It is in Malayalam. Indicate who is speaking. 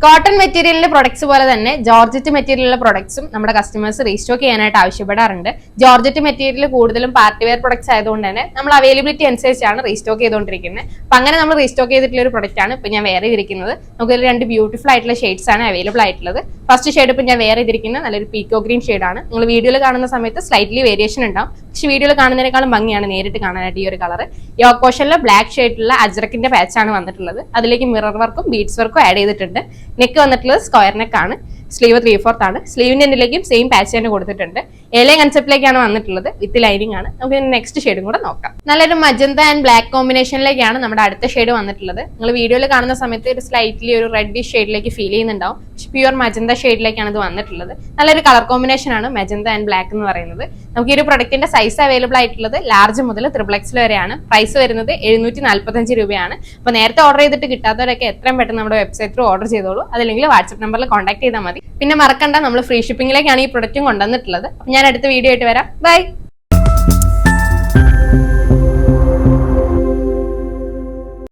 Speaker 1: കോട്ടൺ മെറ്റീരിയലിന്റെ പ്രൊഡക്ട്സ് പോലെ തന്നെ ജോർജറ്റ് മെറ്റീരിയലിലെ പ്രൊഡക്ട്സും നമ്മുടെ കസ്റ്റമേഴ്സ് റീസ്റ്റോക്ക് ചെയ്യാനായിട്ട് ആവശ്യപ്പെടാറുണ്ട്. ജോർജറ്റ് മെറ്റീരിയൽ കൂടുതലും പാർട്ടി വെയർ പ്രൊഡക്ട്സ് ആയതുകൊണ്ട് തന്നെ നമ്മൾ അവൈലബിലിറ്റി അനുസരിച്ചാണ് റീസ്റ്റോക്ക് ചെയ്തുകൊണ്ടിരിക്കുന്നത്. അപ്പൊ അങ്ങനെ നമ്മൾ റീസ്റ്റോക്ക് ചെയ്തിട്ടുള്ള ഒരു പ്രൊഡക്റ്റ് ആണ് ഇപ്പൊ ഞാൻ വേറെ ചെയ്തിരിക്കുന്നത്. നമുക്ക് രണ്ട് ബ്യൂട്ടിഫുൾ ആയിട്ടുള്ള ഷെയ്ഡ്സ് ആണ് അവൈലബിൾ ആയിട്ടുള്ളത്. ഫസ്റ്റ് ഷെയ്ഡ് ഇപ്പൊ ഞാൻ വേറെ ചെയ്തിരിക്കുന്നത് നല്ലൊരു പീക്കോ ഗ്രീൻ ഷെയ്ഡാണ്. നിങ്ങൾ വീഡിയോയിൽ കാണുന്ന സമയത്ത് സ്ലൈറ്റ്ലി വേരിയേഷൻ ഉണ്ടാവും, പക്ഷെ വീഡിയോയിൽ കാണുന്നതിനേക്കാളും ഭംഗിയാണ് നേരിട്ട് കാണാനായിട്ട് ഈ ഒരു കളർ. യോക്ക് പോർഷനിലെ ബ്ലാക്ക് ഷെയ്ഡിലുള്ള അജ്രക്കിന്റെ പാച്ചാണ് വന്നിട്ടുള്ളത്. അതിലേക്ക് മിറർ വർക്കും ബീഡ്സ് വർക്കും ആഡ് ചെയ്തിട്ടുണ്ട്. നെക്ക് വന്നിട്ടുള്ളത് സ്ക്വയർ നെക്ക് ആണ്. സ്ലീവ് 3/4 ആണ്. സ്ലീവിന്റെ എന്തിലേക്കും സെയിം പാച്ച് തന്നെ കൊടുത്തിട്ടുണ്ട്. ഏലേ കൺസെപ്റ്റിലേക്കാണ് വന്നിട്ടുള്ളത്, വിത്ത് ലൈനിങ് ആണ്. നമുക്ക് നെക്സ്റ്റ് ഷെയ്ഡും കൂടെ നോക്കാം. നല്ലൊരു മജന്ത ആൻഡ് ബ്ലാക്ക് കോമ്പിനേഷനിലേക്കാണ് നമ്മുടെ അടുത്ത ഷെയ്ഡ് വന്നിട്ടുള്ളത്. നിങ്ങൾ വീഡിയോയിൽ കാണുന്ന സമയത്ത് ഒരു സ്ലൈറ്റ്ലി ഒരു റെഡിഷ് ഷെയ്ഡിലേക്ക് ഫീൽ ചെയ്യുന്നുണ്ടാവും, പക്ഷെ പ്യുവർ മജന്ത ഷെയ്ഡിലേക്കാണ് ഇത് വന്നിട്ടുള്ളത്. നല്ലൊരു കളർ കോമ്പിനേഷൻ ആണ് മജന്ത ആൻഡ് ബ്ലാക്ക് എന്ന് പറയുന്നത്. നമുക്ക് ഈ ഒരു പ്രൊഡക്റ്റിന്റെ സൈസ് അവൈലബിൾ ആയിട്ടുള്ളത് ലാർജ് മുതൽ XXL വരെയാണ്. പ്രൈസ് വരുന്നത് 745 രൂപയാണ്. അപ്പൊ നേരത്തെ ഓർഡർ ചെയ്തിട്ട് കിട്ടാത്തവരൊക്കെ എത്രയും പെട്ടെന്ന് നമ്മുടെ വെബ്സൈറ്റ് ത്രൂ ഓർഡർ ചെയ്തോളൂ. അതല്ലെങ്കിൽ വാട്സ്ആപ്പ് നമ്പറിൽ കോൺടാക്ട് ചെയ്താൽ മതി. പിന്നെ മറക്കണ്ട, നമ്മൾ ഫ്രീ ഷിപ്പിംഗിലേക്കാണ് ഈ പ്രൊഡക്റ്റും കൊണ്ടുവന്നിട്ടുള്ളത്. ഞാൻ അടുത്ത വീഡിയോ ആയിട്ട് വരാം. ബൈ.